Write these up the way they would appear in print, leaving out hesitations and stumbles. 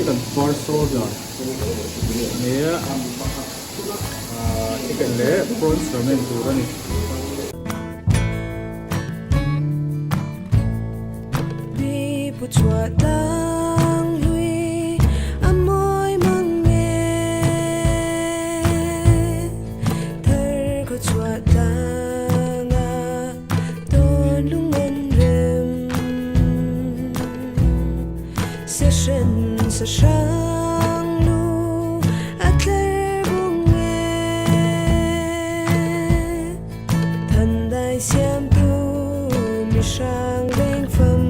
kan for soldier nia chicken le prawns ramen turani bi pu chua tang lui amoy mang nghe thar ko chua tang a ton lung ngon rem se shen se shang lu a thar bung nghe thân đại xiêm tu mi sang bên phẩm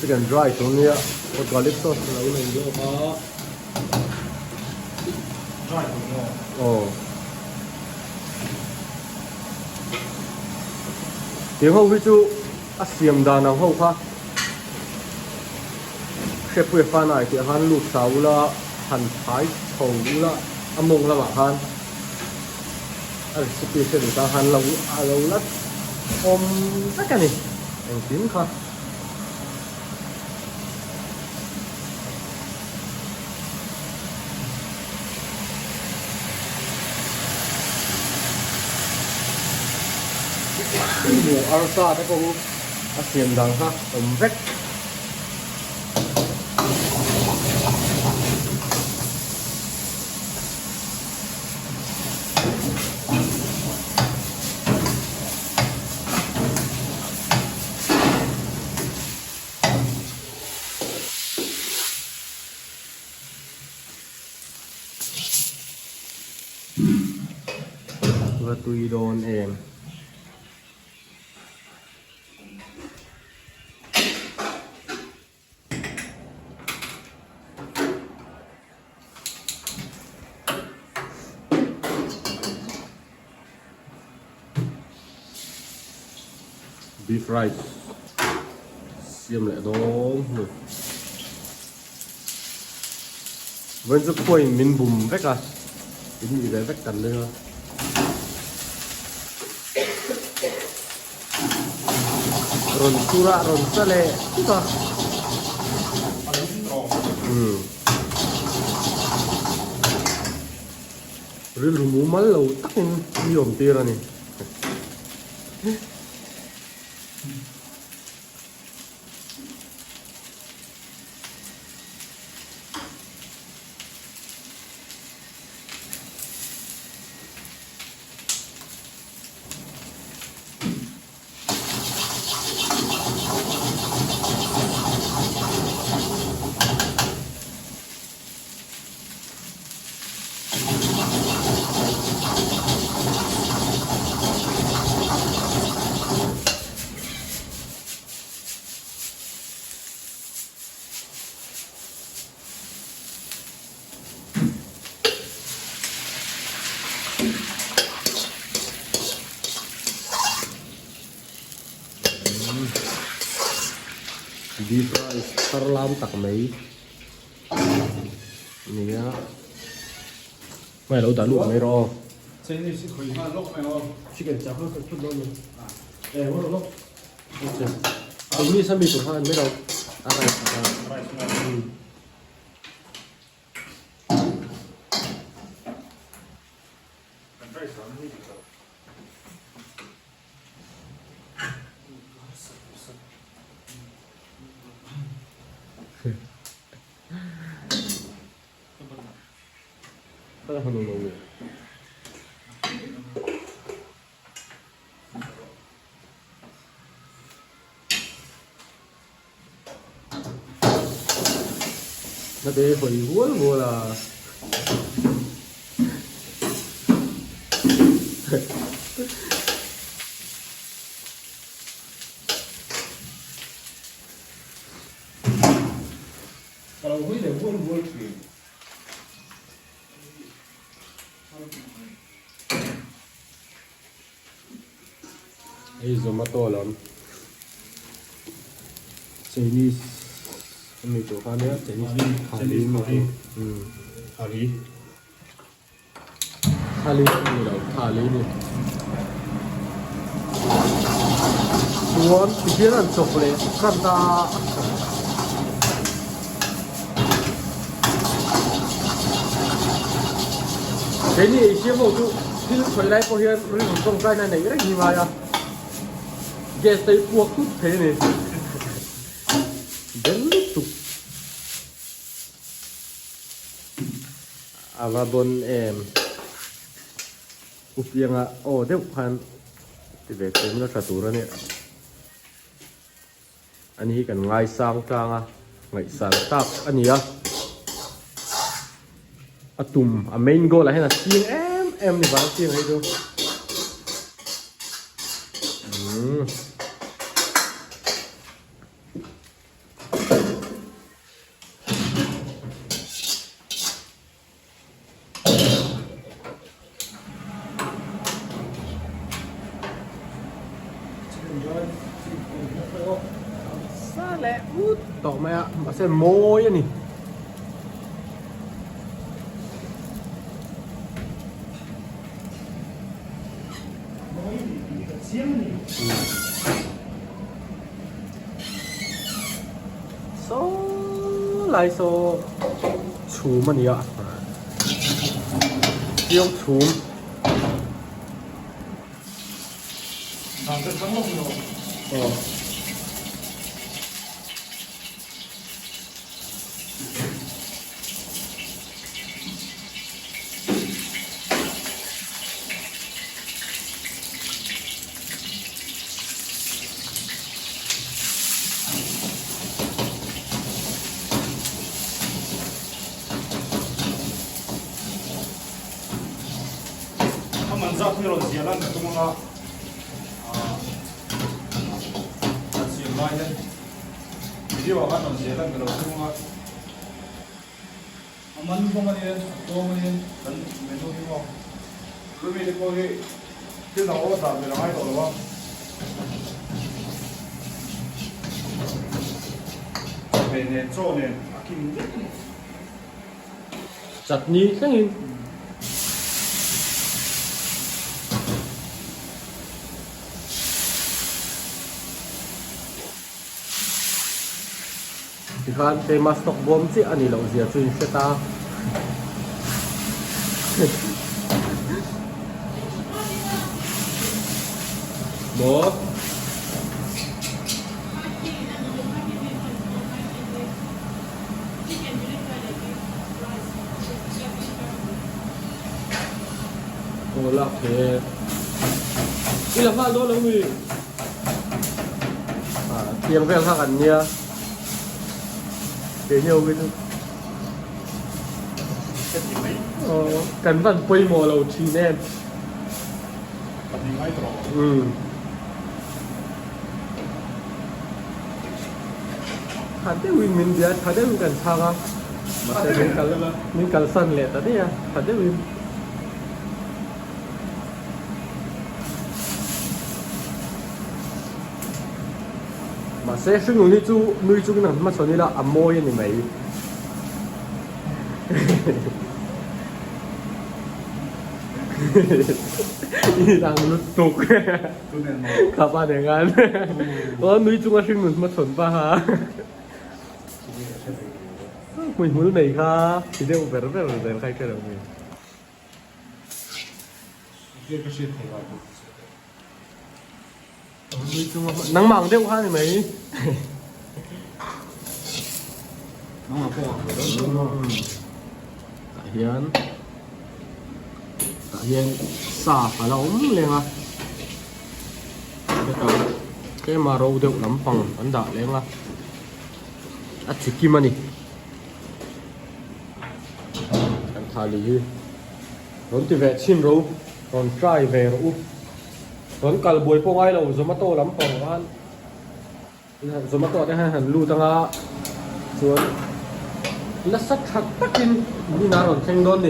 chicken dry to nia hot garlic sauce la una indio ha dry to nia oh tiếng hậu vi chu a siam da na hậu kha chef we fa nai ti han lu sau la han phai thau la among la ba han a recipe se du ta han lo la om tất cả này anh tím kha mùa arsa đó cũng xiêm đằng ha ẩm vét và tùy đồn em beef rice xiêm lại đó vẫn rất quay mình bùm vách à cái gì đấy vách cắn lên ron sura ron sale kita rồi lùm mù mal lâu tắc in nhiều tiền rồi nè deep fry terlam tắc mấy nè mày lâu đã luộc mấy rồi Trên này sẽ khởi hoa lốc này không? chỉ cần chặt nó sẽ chút đó luôn để nó lốc anh như sao bị tụt hoa mấy đâu à này Đây là phần đầu người nó để hồi huống mua là Kalau gue deh gue sih. ấy rồi mà to lắm Chinese mình chỗ pha nữa Chinese thả lý mà Thảo lý. thả lý gì đâu thả lý đi muốn thì biết là chụp lấy căn ta cái gì chứ một chút thì phải lấy bao nhiêu rồi không cái này cái gì mà à gas tay buộc chút thế này đến lúc tục à và bon em upiang à ô đeo pan thì về cái nó trả tủ rồi nè anh ấy cần ngay sang trang à ngay sang tắc anh ấy à tùm à main goal là hay là tiếng em thì vào tiếng ấy thôi sao lẹ út tỏ mẹ ạ mà xem môi nhỉ số lại số chú mà nhỉ ạ tiêu chú Thằng rất thắng lốc rồi. Mình ra khi rồi gì là cái tung nó gì mai đấy video kan on gì là cái tung nó mình không có gì đâu mình mình đâu đi vào rồi mình đi coi cái nào có tạm mình làm ai rồi đúng không về nền cho nền kim chutney cái gì thì khan te mas tok bom chi ani lo zia chuin seta หมูโอ้ลักเทนี่ละผ้าโดนแล้วมีเทียงเพื่อนผ้ากันเนี่ยเดี๋ยวเนี่ยวิน cái gì mấy กันวันปุยโมเราทีแน่ tập gì mấy trò หันได้วินมินเดียหันได้วินกันชาครับมาเซ็นกันแล้วมินกันสั้นเลยแต่เนี่ยหันได้วินมาเซ็นซึ่งนี่จูนุ้ยจูนั่นมาสอนนี่ละอัมโมยนี่ไหมนี่ดังลุกตุก tôi nên nói ขับมาอย่างนั้นว่านุ้ยจุงอาชิงหนุนมาสนป่ะฮะมุ้ยมุ้ยไหนครับที่เดียวแบบแบบแบบใครกันเราเนี่ย cái shit này gọi นุ้ยจุงมานังหมังเดียวข้างไหม nó là khoa học rồi đó ตะเฮียนสาขาเราเลยอ่ะcái mà râu đậu lắm phòng ấn đỏ lên là chỉ kim anh em thà lý rốn thì về xin râu còn trai về râu rốn cả buổi phong ai lâu rồi mà to lắm phòng anh rồi mà to đấy hẳn lưu tăng á rồi là sắc thật tất nhiên đi nào còn thanh đôn đi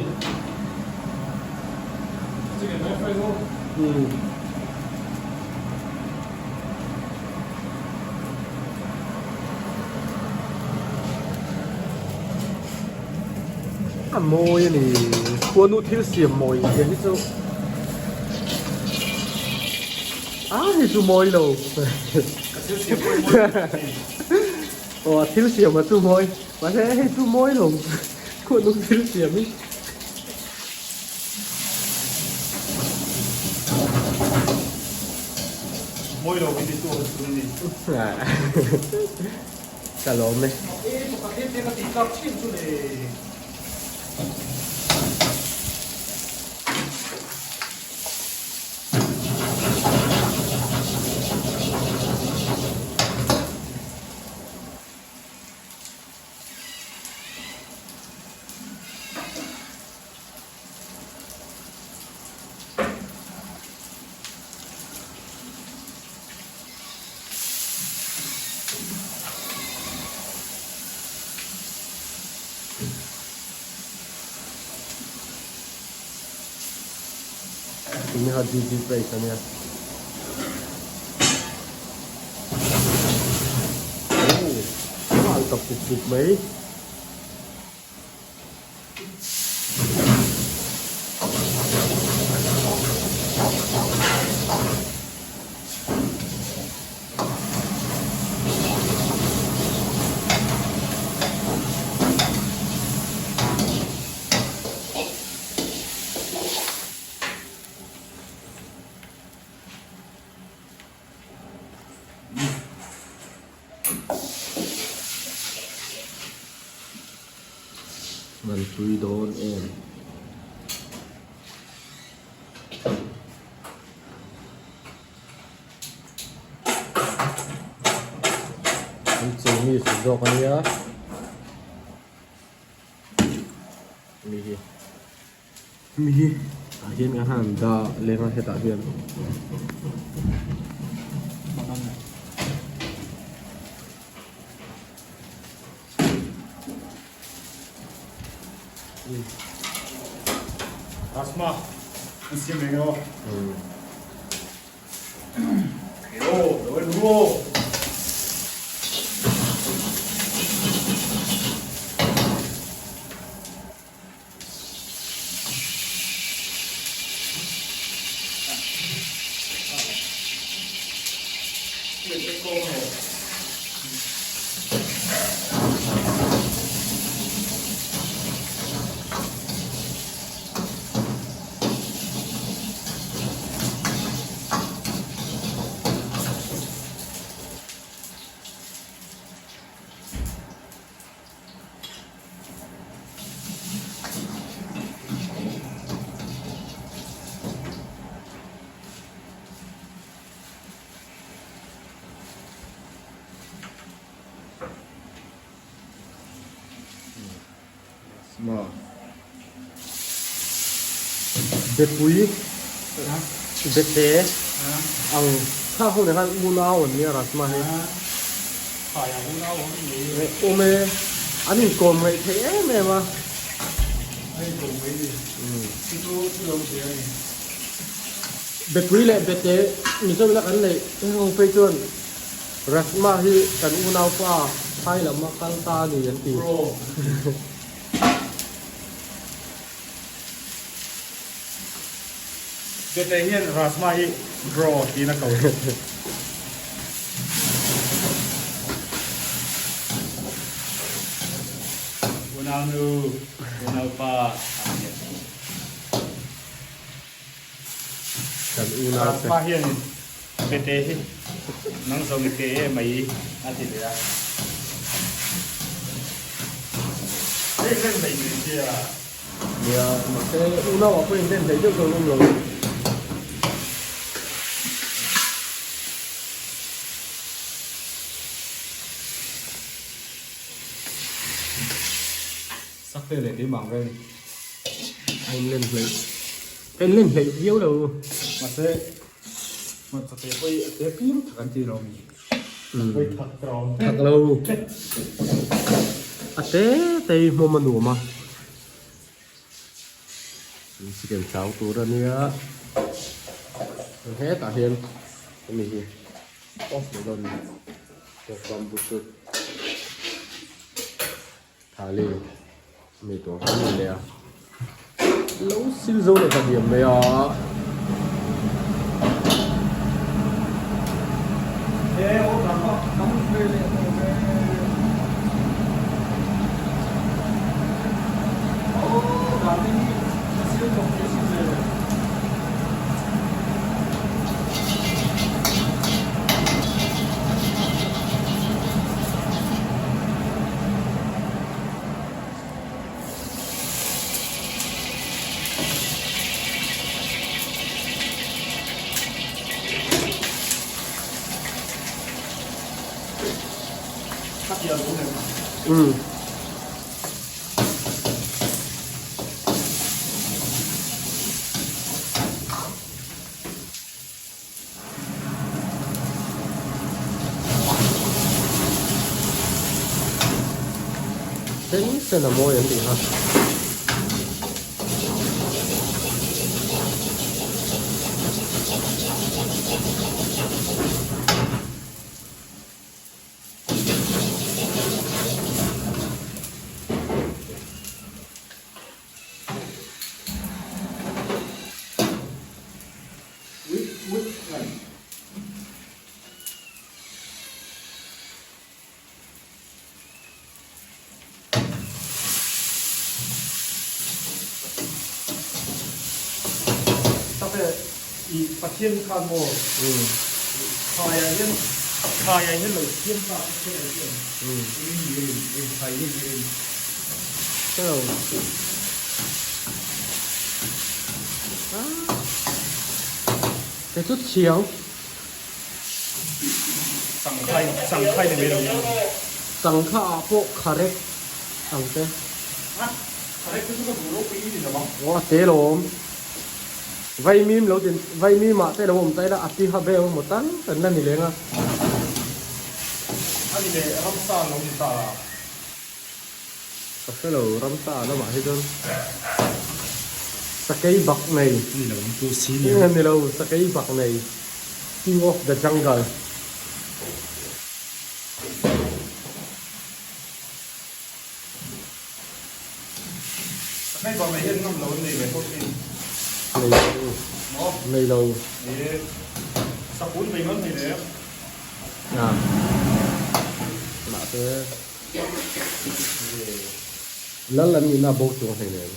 cái này nó phải không môi này cua nút thiếu xiêm môi cái gì chứ thì chú môi đâu thiếu xiêm mà chú môi mà thế chú môi đâu cua nút thiếu xiêm ấy môi đầu cái gì tôi đi cả lộn đấy ini harus di play kan ya mantap pupuk baikมันคุยโดนเองมันจะมีสุดยอดกันเนี่ยมีอาเฮียนอาหารดาเลี้ยงอาเฮียนอาเฮียนasma insieme no pero dove il nuovo บ่ เบ็ดปุ๋ย นะ เบ็ดเตะ นะ เอาถ้าพวกในการอูน่าวันนี้รัสมาให้ ขายอย่างพวกเราผมมี โอเมอันนี้โกนไม่เทแม่มา ให้ผมไว้ดิที่เราเสียนี่ เบ็ดปุ๋ยเลยเบ็ดเตะมีเจ้าละกันเลยที่ห้องไปจนรัสมาที่กันอูน่าฟ้าให้ละมาคันตาดีอันตี โปรเจตเฮียนราสมาฮิโรทีนักเขา Unanu, Unapa, กันอูน่า Rasma hian PT hi nang song te mai ati le ya. Ei len mai ni dia. เนี่ยมาเตะอูน่าว่าเป็นเล่นได้เจ้าตัวนุ่มลง Sắc phê lên đi mảng đây. ให้เล่นเลยเป็นเล่นเลยเยี่ยวเลย Mà sẽ quay thế phim thằng chị rồi. Quay thật rồi. ถักเราอะเต้เตยโมมันหนูมาสิเก็บเช้าตัวนี้อะเฮ้ตาเห็นนี่สิโอ้เดี๋ยวโดนตัวความบุษทาลีมีตัวข้างนี้เลยอะแล้วซิลโซนอะไรกันเดียมเลยอ่ะ Ê, ô, đóng phê lên. Ô, đóng đi. Siêu đồng cái gì rồi. Cắt giờ đúng rồi. อืมเส้นเส้นอะโมยังดีฮะ Này. Tapi i pasien kamu อืม kaya ini loh pasien tak pasien. อืม Ini kaya ini. เจ้าแต่ชุดเฉียว Sang khai này đâu. สังฆาพวกคาเร็กสังเต Ah, khai itu juga buruk ini nih bang. ว่าเตโลมไวมีมเราจะไวมีมาเตโลมใจละอติฮาเบลหมดตั้งแต่นั่นนี่เลยนะ Ini deh ramsa lo kita. ก็เสลรัมตาแล้วมาให้จนสกายบักใน Ini loh tu นี่ sini. งั้นนี่เราสกายบักใน King of the Jungle Đây còn mày hiện năm lớn này về tốt đi. ใน Nó ในเรา thì sắp cuốn mình mất thì đấy. อ่ามาเตแล้วแล้วมีหน้าโบกตรงไหนเลย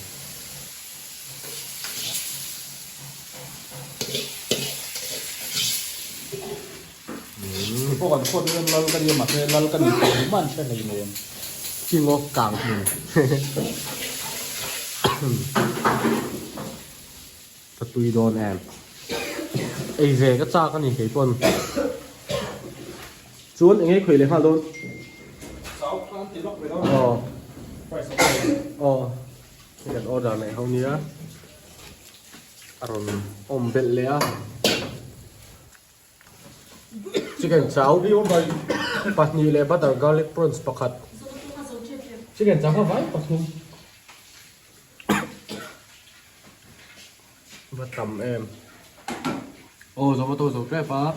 Pokok kan pokok dia melakukan dia mak, melakukan di rumah kan lagi nih. King of กลางคืนประตูโดนแอนไอเวก็จ้ากันนี่ไก่ปนชวนอย่างงี้คุยเลยฮะโดน Sáu con thì lóc về đó. อ๋อ Phải sáu. อ๋อ chicken order này không nhớ aron bel lea chicken cháo đi ôm bay pat ni le butter garlic prawns pakhat chicken cháo vai pathum và tầm em rồi tôi trép á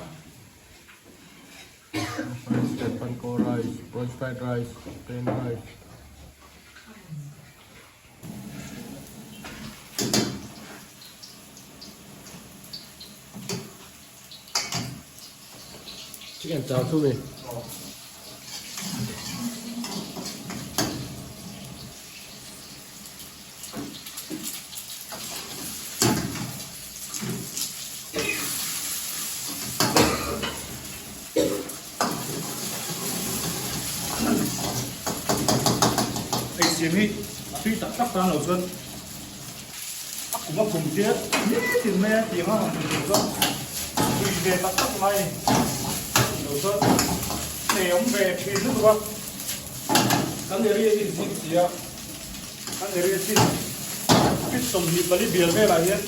panko rice prawns fried rice plain rice chicken cháo thu mình xiêm hi phi tắc tắc tan lẩu xuân cũng có cùng chết tiền mẹ tiền hoa hồng tiền xuân tùy về tắc tắc này lẩu xuân để ông về phi nước quá kan dari ini sih dia kan dari sini pit som di bali biar về lại hết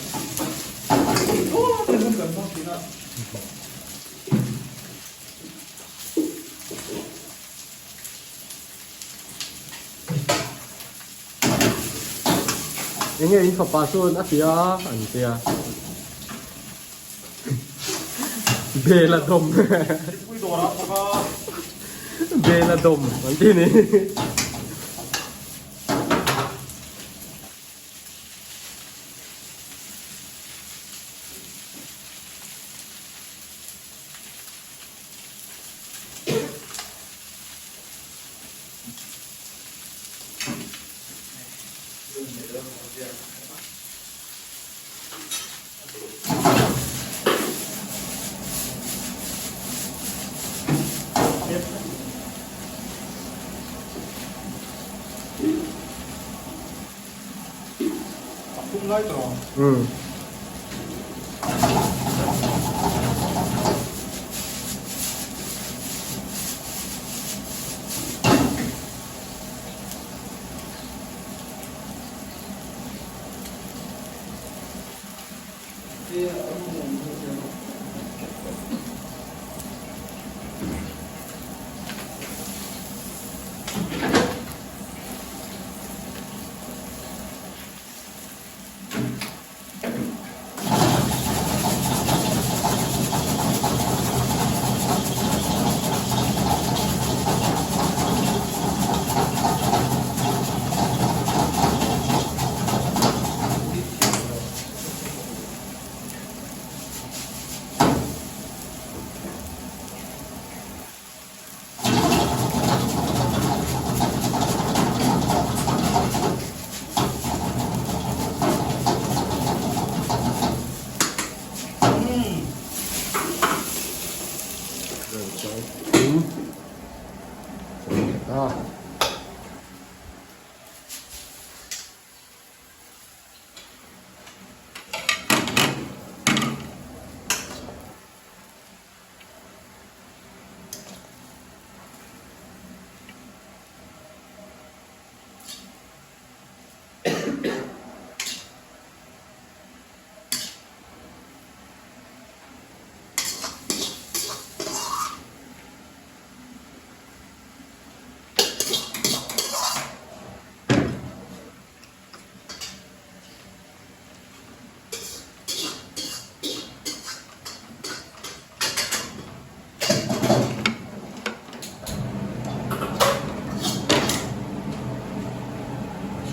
oh không cần không gì nữa ini info pasun asia antia bela dom quy đồ đó có bela dom nanti nih không nói rồi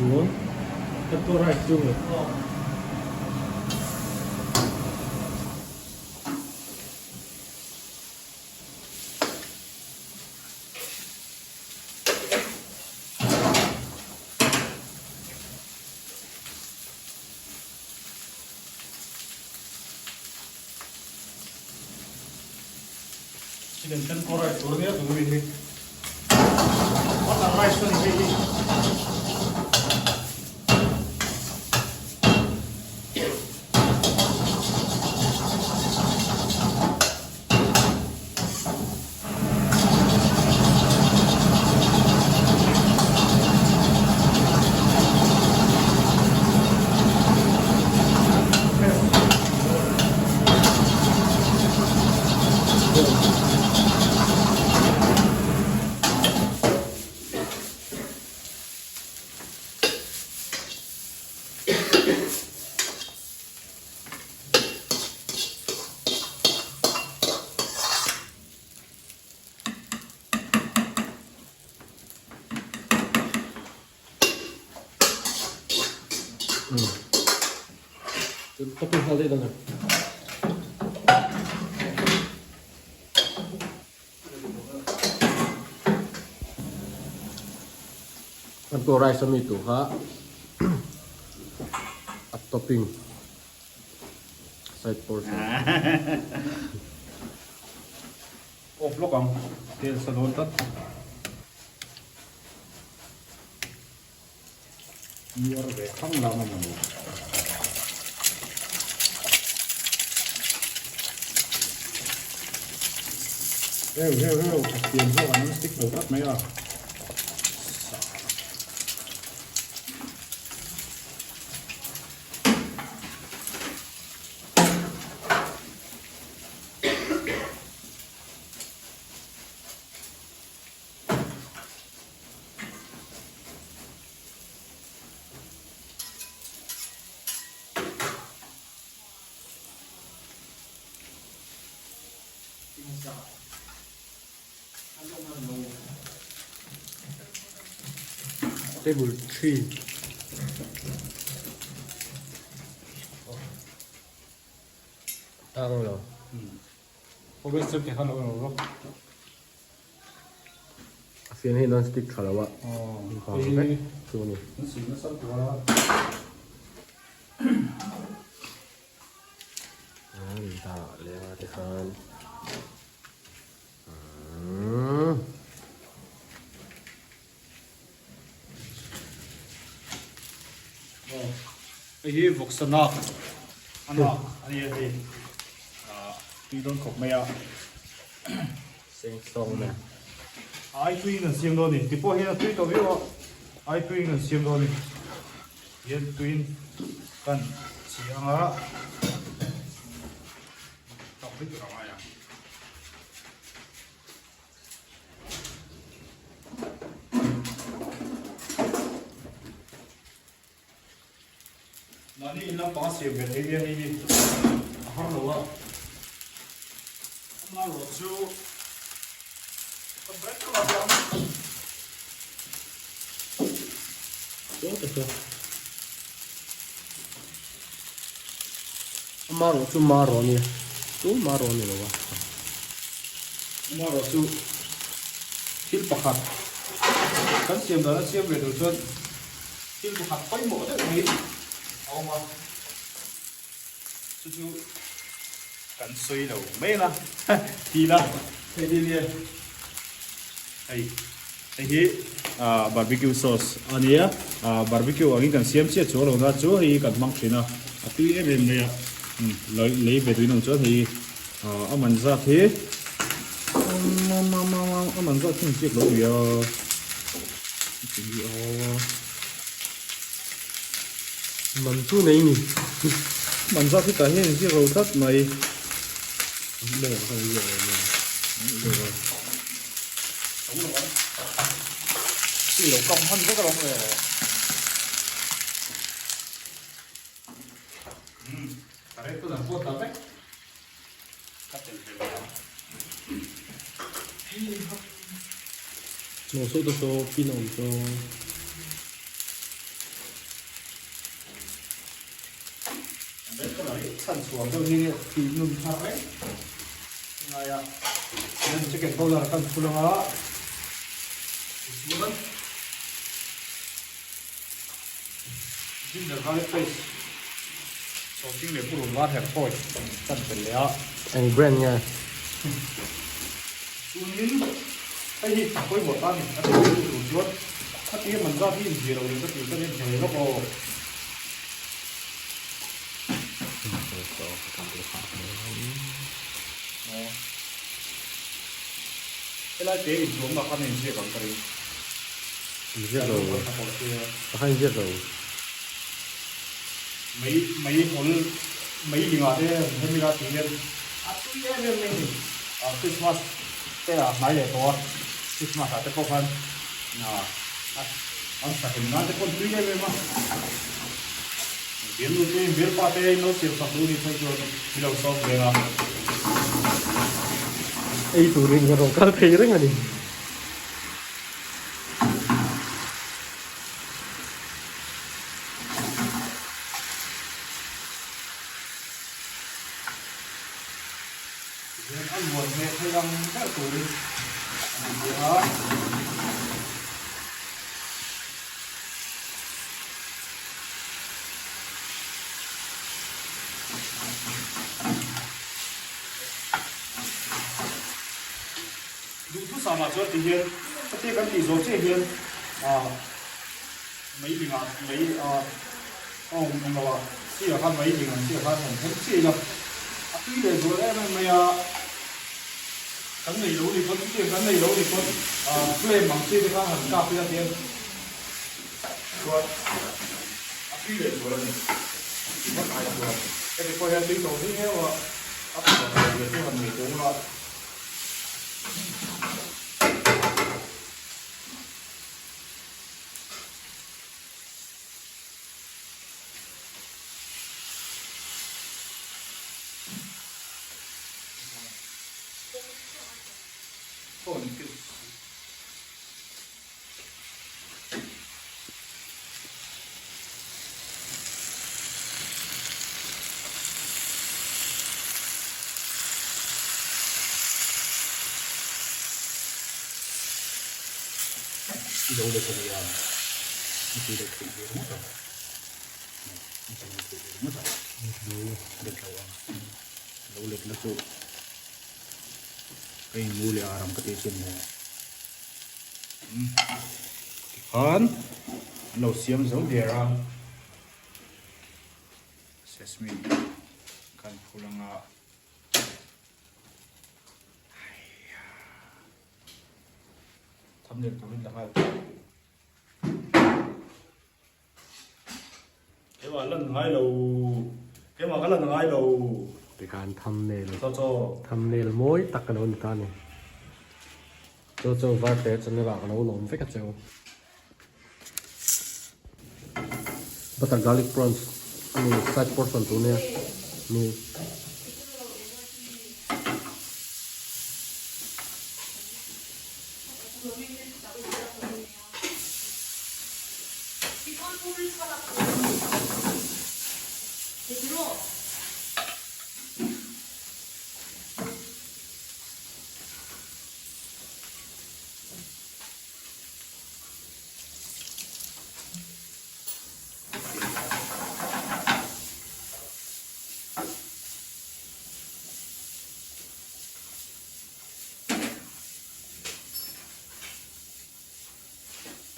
xuống tất cô rạch chung rồi chicken kan korai turunnya tunggu ini apa rice kan ini topping hal đây đâu này ăn tô rice sami tu ha at topping side portion off lúc không tiền sờ đốn tất nhiều về không làm mà mình heo tiền cho anh stick đầu đất mấy à table 3 tăng rồi không biết sức thì không được phiền hay non stick khá là vợ còn đấy chỗ này nó xịn nó sắp quá ta leo thì hơn cái gì vọc sơn nọ anh ấy thì tuy đón khóc mày à sinh song nè ai tuy là xiêm đôi này thì po hiện tuy tao biết không ai tuy là xiêm đôi này hiện tuy cần chỉ ăn á tao biết được ai à nó đi làm bao xiêm về đây đi không đâu á mà lột chú không biết có làm tốt rồi maro chú maro nè rồi mà mà lột chú hít bạc hạt cái xiêm đó nó xiêm về đầu xuân hít bạc hạt quay mổ đấy mấy ông mà chú cần suy đầu mấy là thì là thế đi liền đây đây barbecue sauce anh ấy barbecue anh cần xiêm chiết chỗ đầu ra chỗ thì cần măng chuyện à tuy em lên đây lấy về túi nông chỗ thì ông mình ra thế ông mình ra thêm chiếc lỗ bìa mình chú này nhỉ mình ra cái cái hiện chiếc lỗ đất này để hơi nhiều rồi chỉ là công hơn rất là long rồi cái đấy tôi làm tốt lắm đấy cắt tiền một số đồ số pin ổn cho đấy cái đấy sản xuống đâu như thì nung thang đấy này à nên chỉ cần câu là cần phụ lông đó xuống chính là cái face sau chính là phụ lông vắt hẹp phổi chânเป็นแล้ว anh brand nha xuống nín cái gì chẳng quay một tan này cái gì cũng đủ chuột cái gì mình ra thì gì đâu cái gì cái gì trời nó có cái lá chế thì xuống mà con này sẽ còn cái giết rồi hay giết rồi mấy gì ngọt thế nên mình tự nhiên tuy nhiên mình Christmas cái là mấy để có Christmas là cái câu phần anh phải hình nó cái con tuy nhiên mà biến luôn đi biến qua đây nó chịu sập luôn đi thôi rồi đi đâu xong về mà ấy tụi mình rồi có thấy rất là đi tiếng đủ thứ sao mà cho thì hiền cái cái gì rồi chứ hiền mấy bình à mấy ông bảo chỉ là ăn mấy bình à chỉ là ăn không hết chỉ là tuy để rồi em mày cái này đấu thì có tiền cái này đấu thì có thuê bằng tiền thì khác hẳn cà phê tiền rồi tuy để rồi này chỉ có ai rồi cái này coi tính đầu thế mà áp dụng vào việc cái phần người cũng lo Thôi cái đâu được cái gì à? Cái được cái gì mất rồi. Mất rồi. Được đâu à? Đâu được nó tụ. Cái mua liền làm cái tiền này. Hòn nấu xiêm giống địa ra. Sesame kan pulang à. Thấm lên tụi mình là hai. Cái mà lần hai đầu cái mà cái lần hai đầu เป็นการทำเนล cho cho ทำเนลม้อยตักกันเอาหนึ่งกันเนี่ยโจวาร์เตจนในบางเราลงไปกับเจ้าบัตเตอร์การลิกพรอนส์อันนี้ไซส์พอร์ชั่นตัวเนี่ยนี่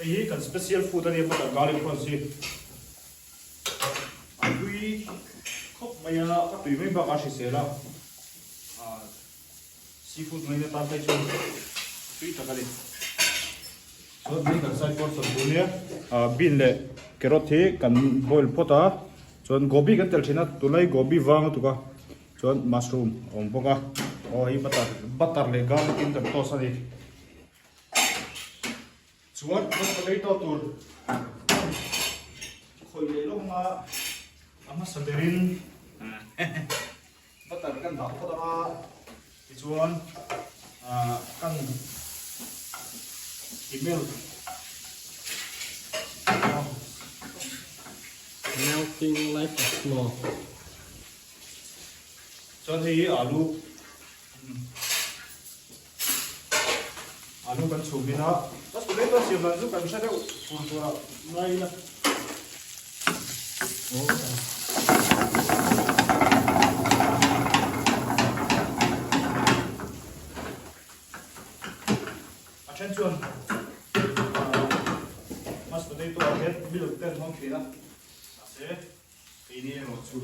ấy cần special food anh em bắt đầu garlic prawns gì tùy khóc mày là các tùy mấy bác ăn sẽ là seafood mấy tam tay chung tùy tất cả đi so mấy cần sai portion bún nhé bean lệ carrot thì cần boil pota chọn gobi cái tel china tụi này gobi vàng tụi cả chọn mushroom ông bông à ấy butter lệ garlic in cần toast đi chuan potato tur khoi le lo ma ama saberin butter kan da ko da ti chuan kan email melting like a snow chuan hi alu kan chumina tas potato siam lan zu kan sa deu pur tura nai na attention mas potato ahead milk ten hong khina ase ini ro chu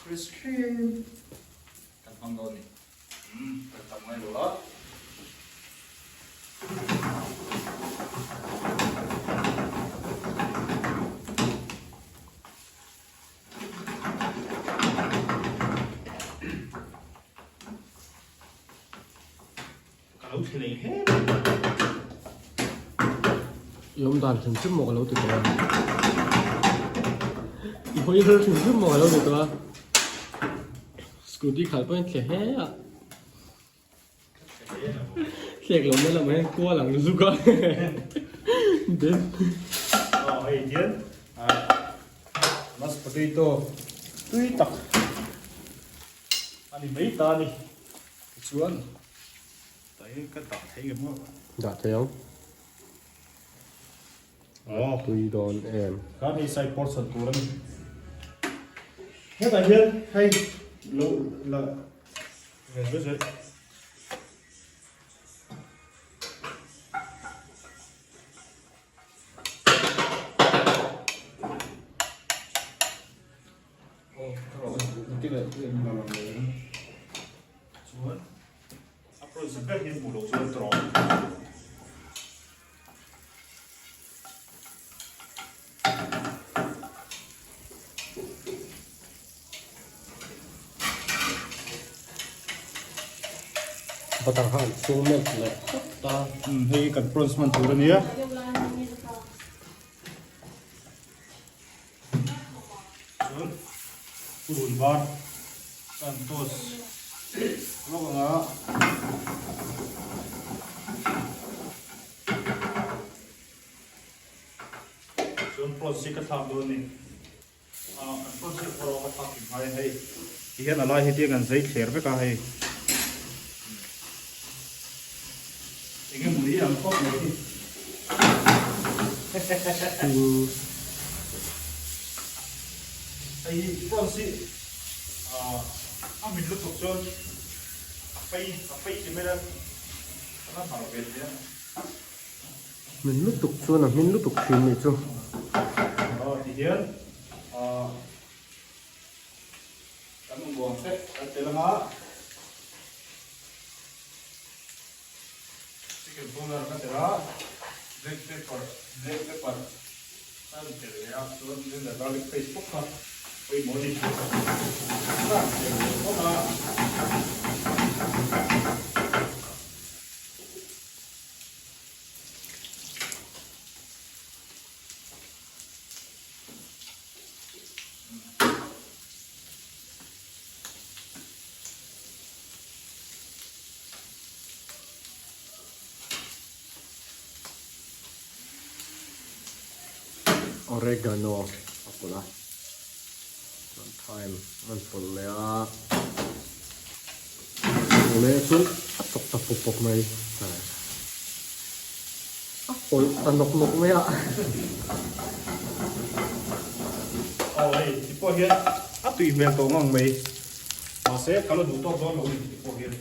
crispy kan hong do ni kan tam ngai lo thì này hết yom dan thừng chút một lâu từ từ bây giờ thừng chút một lâu từ từ scooty khởi bên khẽ hé à khẽ lắm mới là mấy cua làm cái gì cơ đến ấy tiến mashed potato tươi tắc anh mấy ta đi chuan tại cái tỏ thấy cái món đã thấy không ồ tùy đòn em cái này sai portion tu lắm hết tại hiện hay lâu là về rồi chuan 앞으로 잠깐 힘 물어 좀 들어 bắt đầu hàng xuống mất lại ta hay cần bronzeman tu đây nhé chuan purun bar santos lúc đó chuan bronze cái tham đó này bronze pro cái tham hay hay hiện là lại hiện gần giấy khẻ với cả hay cái mùi làm tốt này ai bronze mình lúc tục cho phay thì mới được nó bảo vệ thế mình lúc tục xuân là mình lúc tục phim này chứ thì hiện cảm ơn buồn thế thế là má chicken powder cái đó black pepper anh thấy là xuống nên là garlic paste bốc ra với mỗi đi oregano apa lah time anpol ya boleh sun atok tapupok mai apol tanok nok mai ya ôi thì po hiện tùy miệng tổ ngon mày mà sẽ kalau đủ to rồi thì po hiện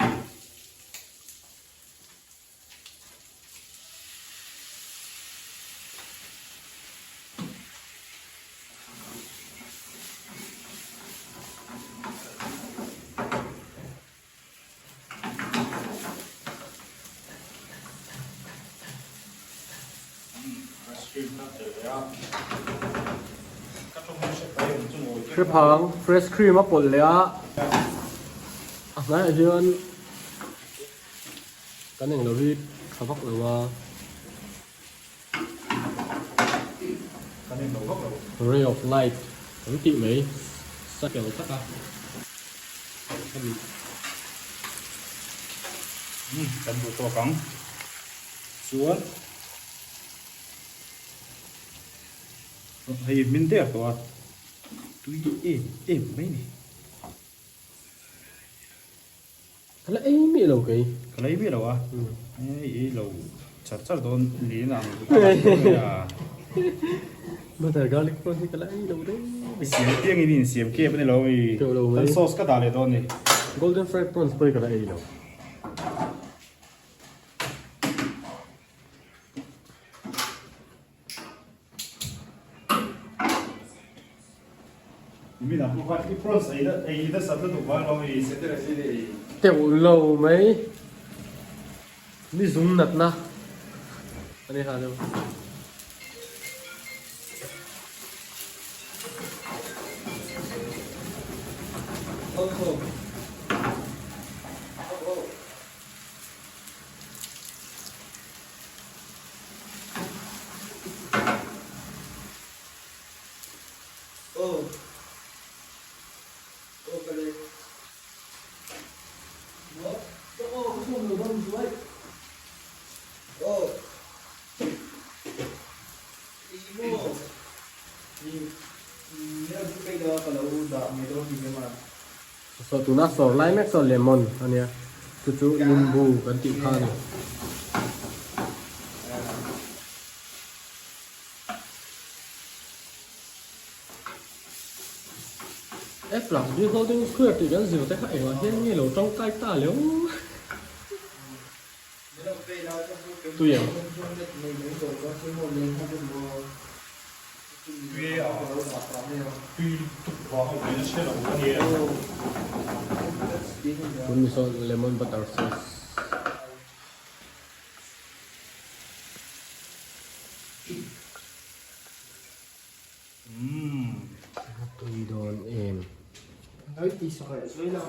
cái phang fresh cream apol ya nãy hiện cái này là vịt khá vóc rồi cái này đầu gốc rồi ray of light cái tị mấy sắc kiểu sắc à cần bộ to cắn xuống hay mình tiếc rồi tùy em mấy này cái là ấy mi lâu cái cái lấy biết đâu à ấy lâu chặt chặt đồn lý nào bây giờ garlic prawn thì cái là ấy lâu đấy xiêm tiếng ini xiêm kia bên này lâu lâu thì sauce cái đà này đồn này golden fried prawns bây cái là ấy lâu mình làm một cái process ấy đó sắp tới tụi bạn rồi sẽ tới là gì tiểu lâu mấy đi zoom nặt na anh đi hà đâu so tuna sor lai mek so lemon ania Cucu nimbu kan tị khan này. Ép lỏng đi không tiếng khuyết thì vẫn dìu tới hại mà hiện như lẩu trong tay ta liếu. Tùy à? Tuy à, tuy tục vào hậu đến sẽ là một cái Kun miso lemon butter sauce. Tùy đồn em. Nói tí sợ rồi là